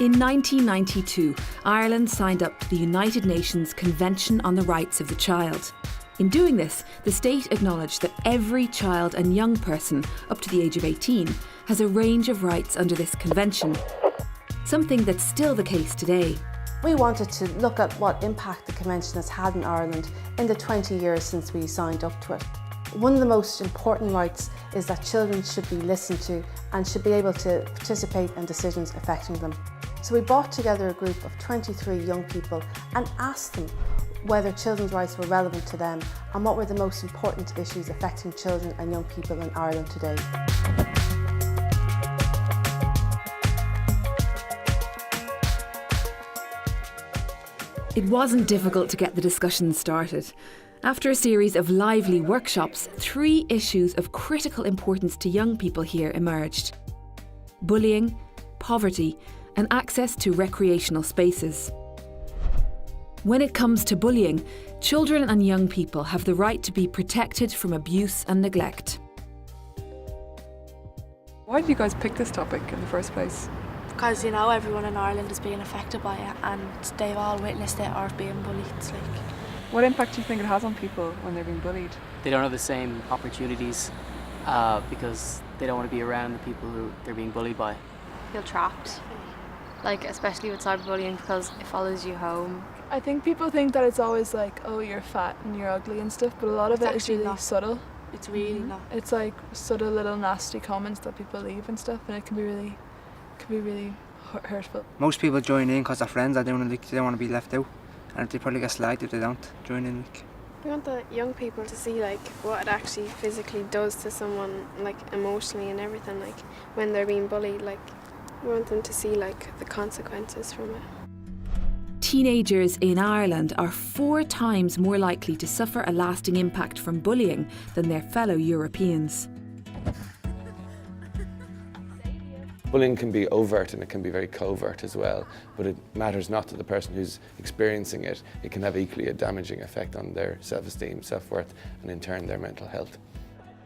In 1992, Ireland signed up to the United Nations Convention on the Rights of the Child. In doing this, the state acknowledged that every child and young person up to the age of 18 has a range of rights under this convention, something that's still the case today. We wanted to look at what impact the convention has had in Ireland in the 20 years since we signed up to it. One of the most important rights is that children should be listened to and should be able to participate in decisions affecting them. So we brought together a group of 23 young people and asked them whether children's rights were relevant to them and what were the most important issues affecting children and young people in Ireland today. It wasn't difficult to get the discussion started. After a series of lively workshops, 3 issues of critical importance to young people here emerged: bullying, poverty, and access to recreational spaces. When it comes to bullying, children and young people have the right to be protected from abuse and neglect. Why did you guys pick this topic in the first place? Because, you know, everyone in Ireland is being affected by it and they've all witnessed it or being bullied. What impact do you think it has on people when they're being bullied? They don't have the same opportunities because they don't want to be around the people who they're being bullied by. Feel trapped, like especially with cyberbullying because it follows you home. I think people think that it's always like, oh, you're fat and you're ugly and stuff, but a lot of it is really not. subtle. It's really not. It's like subtle little nasty comments that people leave and stuff, and it can be really hurtful. Most people join in because they're friends. They don't want to be left out, and they probably get slagged if they don't join in. We want the young people to see like what it actually physically does to someone, like emotionally and everything. Like when they're being bullied, like we want them to see like the consequences from it. Teenagers in Ireland are 4 times more likely to suffer a lasting impact from bullying than their fellow Europeans. Bullying can be overt and it can be very covert as well, but it matters not to the person who's experiencing it. It can have equally a damaging effect on their self-esteem, self-worth, and in turn their mental health.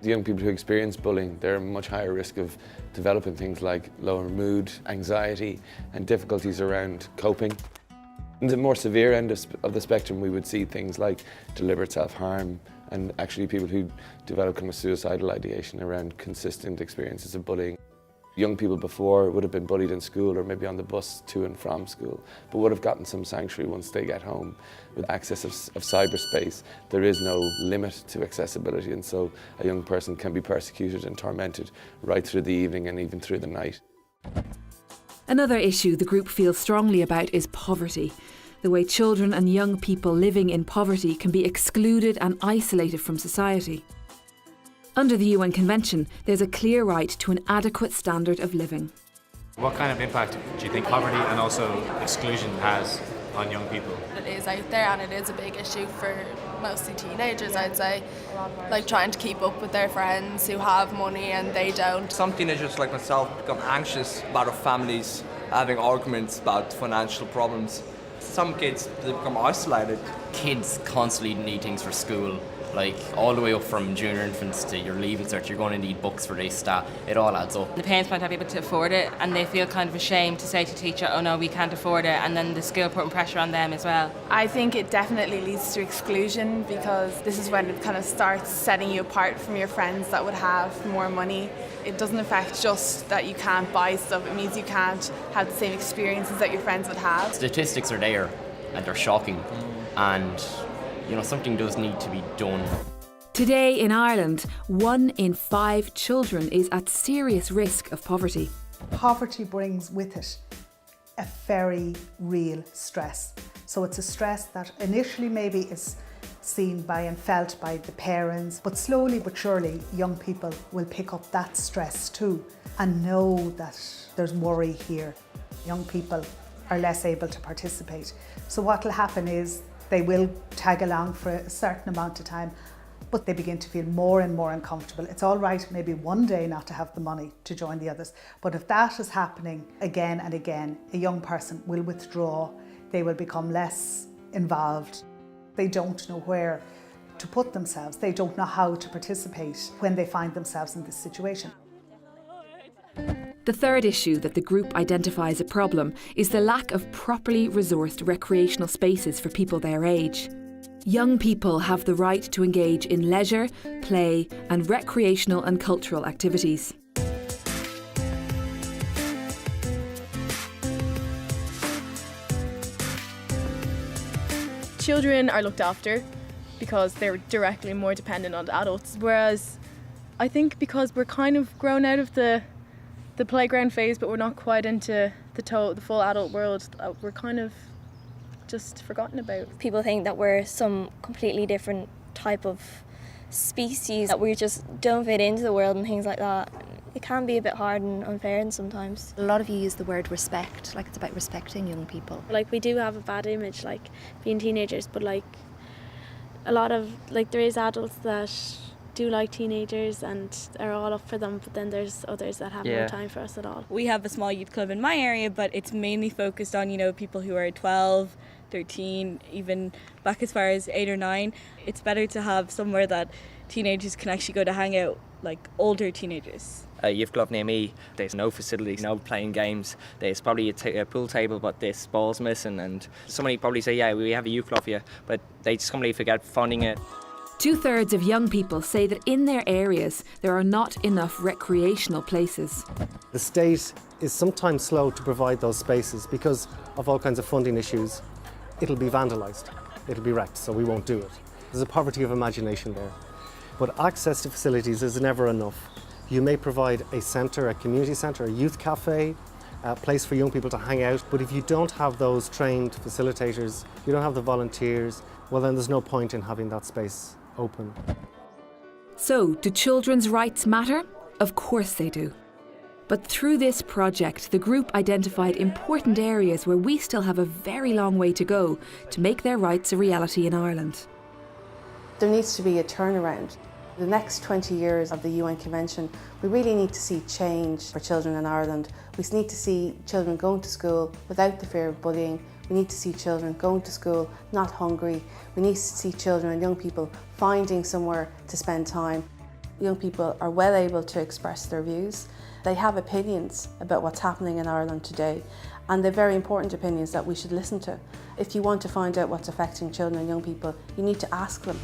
The young people who experience bullying, they're at a much higher risk of developing things like lower mood, anxiety, and difficulties around coping. In the more severe end of the spectrum, we would see things like deliberate self-harm and actually people who develop kind of suicidal ideation around consistent experiences of bullying. Young people before would have been bullied in school or maybe on the bus to and from school, but would have gotten some sanctuary once they get home. With access of cyberspace, there is no limit to accessibility, and so a young person can be persecuted and tormented right through the evening and even through the night. Another issue the group feels strongly about is poverty. The way children and young people living in poverty can be excluded and isolated from society. Under the UN Convention, there's a clear right to an adequate standard of living. What kind of impact do you think poverty and also exclusion has on young people? It is out there and it is a big issue for mostly teenagers, I'd say. Like trying to keep up with their friends who have money and they don't. Some teenagers like myself become anxious about their families having arguments about financial problems. Some kids, they become isolated. Kids constantly need things for school. Like all the way up from junior infants to your leaving cert, you're going to need books for this, that, it all adds up. The parents might not be able to afford it and they feel kind of ashamed to say to the teacher, oh no, we can't afford it, and then the school putting pressure on them as well. I think it definitely leads to exclusion because this is when it kind of starts setting you apart from your friends that would have more money. It doesn't affect just that you can't buy stuff, it means you can't have the same experiences that your friends would have. Statistics are there and they're shocking, and you know, something does need to be done. Today in Ireland, 1 in 5 children is at serious risk of poverty. Poverty brings with it a very real stress. So it's a stress that initially maybe is seen by and felt by the parents, but slowly but surely young people will pick up that stress too and know that there's worry here. Young people are less able to participate. So what will happen is they will tag along for a certain amount of time, but they begin to feel more and more uncomfortable. It's all right maybe one day not to have the money to join the others, but if that is happening again and again, a young person will withdraw, they will become less involved. They don't know where to put themselves, they don't know how to participate when they find themselves in this situation. The third issue that the group identifies a problem is the lack of properly resourced recreational spaces for people their age. Young people have the right to engage in leisure, play, and recreational and cultural activities. Children are looked after because they're directly more dependent on adults, whereas I think because we're kind of grown out of the playground phase, but we're not quite into the full adult world, we're kind of just forgotten about. People think that we're some completely different type of species, that we just don't fit into the world and things like that. It can be a bit hard and unfair sometimes. A lot of you use the word respect, like it's about respecting young people. Like, we do have a bad image, like being teenagers, but like a lot of, like, there is adults that do like teenagers and are all up for them, but then there's others that have no time for us at all. We have a small youth club in my area, but it's mainly focused on, people who are 12, 13, even back as far as 8 or 9. It's better to have somewhere that teenagers can actually go to hang out, like older teenagers. A youth club near me, there's no facilities, no playing games. There's probably a pool table, but this ball's missing, and somebody probably say, yeah, we have a youth club here, but they just completely forget funding it. 2/3 of young people say that in their areas there are not enough recreational places. The state is sometimes slow to provide those spaces because of all kinds of funding issues. It'll be vandalised, it'll be wrecked, so we won't do it. There's a poverty of imagination there. But access to facilities is never enough. You may provide a centre, a community centre, a youth cafe, a place for young people to hang out, but if you don't have those trained facilitators, you don't have the volunteers, well then there's no point in having that space open. So, do children's rights matter? Of course they do. But through this project, the group identified important areas where we still have a very long way to go to make their rights a reality in Ireland. There needs to be a turnaround. The next 20 years of the UN Convention, we really need to see change for children in Ireland. We need to see children going to school without the fear of bullying. We need to see children going to school not hungry. We need to see children and young people finding somewhere to spend time. Young people are well able to express their views. They have opinions about what's happening in Ireland today, and they're very important opinions that we should listen to. If you want to find out what's affecting children and young people, you need to ask them.